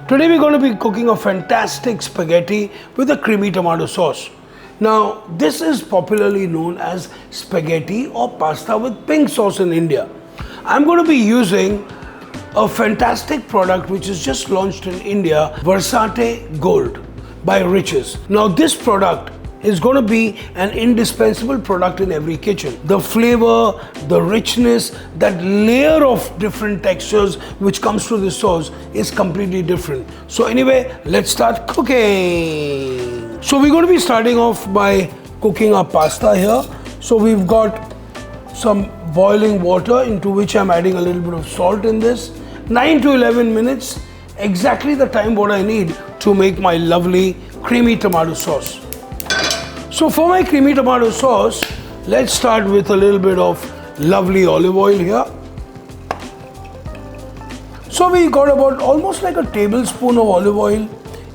Today we're going to be cooking a fantastic spaghetti with a creamy tomato sauce. Now this is popularly known as spaghetti or pasta with pink sauce in India. I'm going to be using a fantastic product which is just launched in India, Versatie Gold by Riches. Now this product is going to be an indispensable product in every kitchen. The flavor, the richness, that layer of different textures which comes to the sauce is completely different. So anyway, let's start cooking. So we're going to be starting off by cooking our pasta here. So we've got some boiling water into which I'm adding a little bit of salt in this. 9 to 11 minutes, exactly the time what I need to make my lovely creamy tomato sauce. So for my creamy tomato sauce, let's start with a little bit of lovely olive oil here. So we got about almost like a tablespoon of olive oil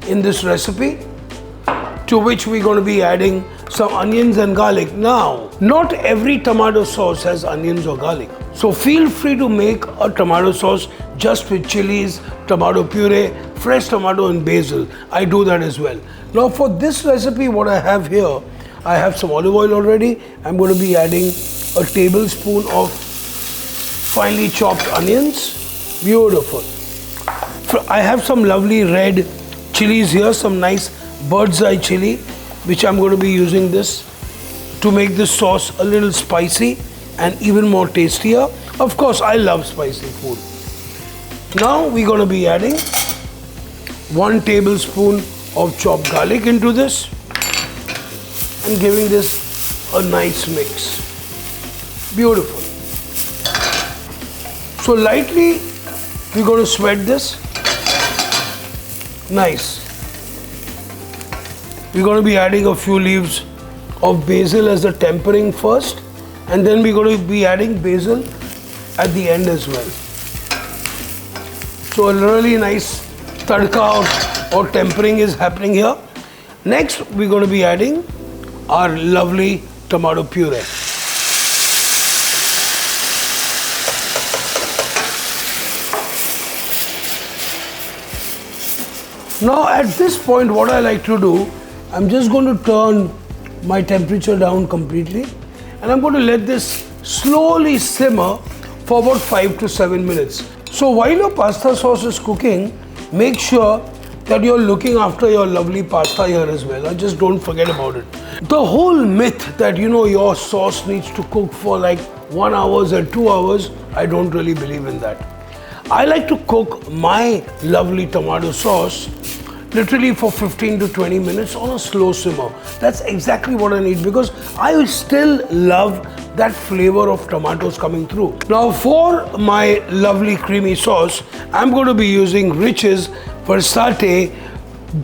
in this recipe, to which we're going to be adding some onions and garlic. Now, not every tomato sauce has onions or garlic. So feel free to make a tomato sauce just with chilies, tomato puree, fresh tomato and basil. I do that as well. Now for this recipe, what I have here, I have some olive oil already. I'm going to be adding a tablespoon of finely chopped onions. Beautiful. I have some lovely red chilies here, some nice bird's eye chili, which I'm going to be using this to make this sauce a little spicy and even more tastier. Of course, I love spicy food. Now we're going to be adding 1 tablespoon of chopped garlic into this and giving this a nice mix. Beautiful. So lightly we're going to sweat this. Nice. We're going to be adding a few leaves of basil as a tempering first, and then we're going to be adding basil at the end as well. So a really nice tadka or tempering is happening here. Next, we're going to be adding our lovely tomato puree. Now at this point, what I like to do, I'm just going to turn my temperature down completely, and I'm going to let this slowly simmer for about 5 to 7 minutes. So while your pasta sauce is cooking, make sure that you're looking after your lovely pasta here as well. Just don't forget about it. The whole myth that your sauce needs to cook for like 1 hour and 2 hours, I don't really believe in that. I like to cook my lovely tomato sauce literally for 15 to 20 minutes on a slow simmer. That's exactly what I need, because I still love that flavor of tomatoes coming through. Now for my lovely creamy sauce, I'm going to be using Riches Versatie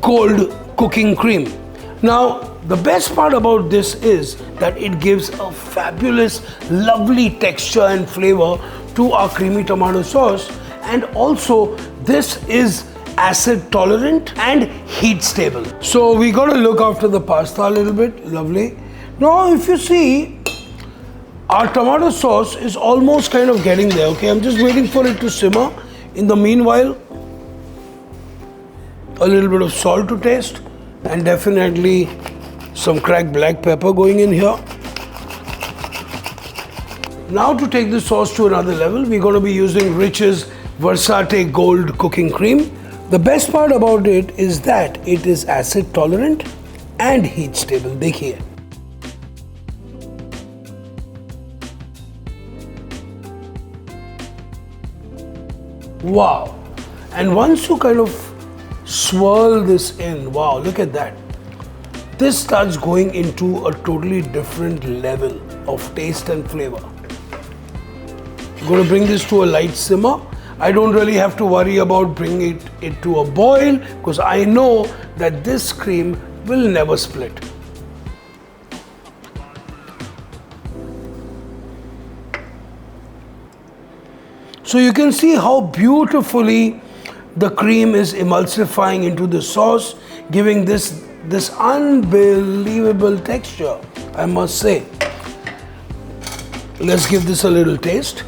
Gold Cooking Cream. Now the best part about this is that it gives a fabulous, lovely texture and flavor to our creamy tomato sauce, and also this is acid tolerant and heat stable. So we got to look after the pasta a little bit. Lovely. Now if you see, our tomato sauce is almost kind of getting there. Okay, I'm just waiting for it to simmer. In the meanwhile, a little bit of salt to taste, and definitely some cracked black pepper going in here. Now to take the sauce to another level, we're going to be using Riches Versatie Gold Cooking Cream. The best part about it is that it is acid tolerant and heat stable. देखिए. Wow. And once you kind of swirl this in, wow, look at that. This starts going into a totally different level of taste and flavor. I'm going to bring this to a light simmer. I don't really have to worry about bringing it to a boil, because I know that this cream will never split. So you can see how beautifully the cream is emulsifying into the sauce, giving this unbelievable texture, I must say. Let's give this a little taste.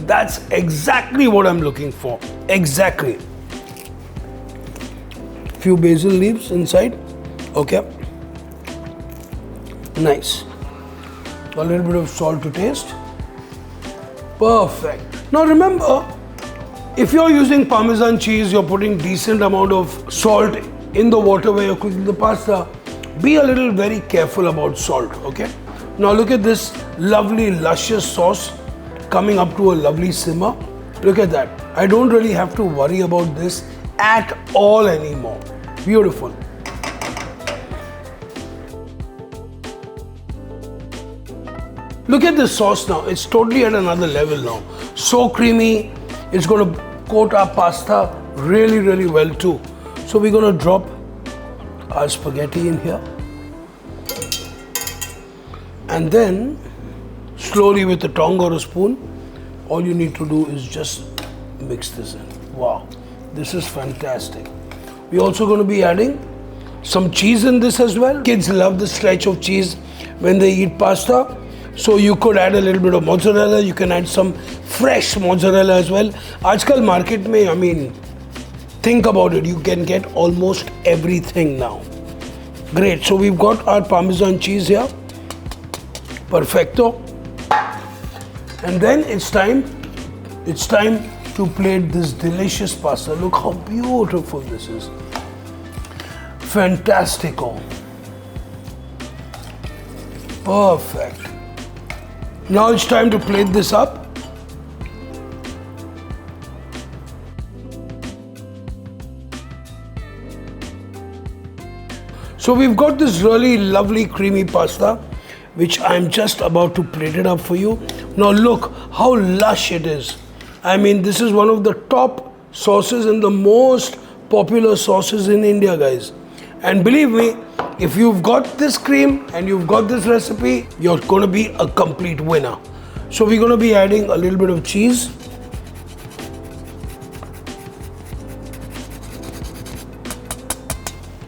That's exactly what I'm looking for. Exactly. Few basil leaves inside. Okay. Nice. A little bit of salt to taste. Perfect. Now remember, if you're using Parmesan cheese, you're putting decent amount of salt in the water where you're cooking the pasta. Be a little very careful about salt, okay? Now look at this lovely luscious sauce coming up to a lovely simmer. Look at that. I don't really have to worry about this at all anymore. Beautiful. Look at this sauce now. It's totally at another level now. So creamy. It's going to coat our pasta really, really well too. So we're going to drop our spaghetti in here. And then slowly with a tongue or a spoon, all you need to do is just mix this in. Wow, this is fantastic. We're also going to be adding some cheese in this as well. Kids love the stretch of cheese when they eat pasta. So you could add a little bit of mozzarella. You can add some fresh mozzarella as well. Aajkal market mein, I mean, think about it. You can get almost everything now. Great. So we've got our Parmesan cheese here. Perfecto. And then it's time to plate this delicious pasta. Look how beautiful this is. Fantastico. Perfect. Now it's time to plate this up. So we've got this really lovely creamy pasta, which I'm just about to plate it up for you. Now look how lush it is. I mean, this is one of the top sauces and the most popular sauces in India, guys. And believe me, if you've got this cream and you've got this recipe, you're going to be a complete winner. So we're going to be adding a little bit of cheese.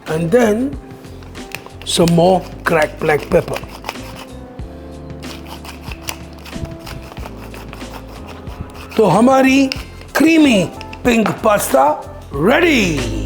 And then some more cracked black pepper. तो हमारी creamy pink pasta ready.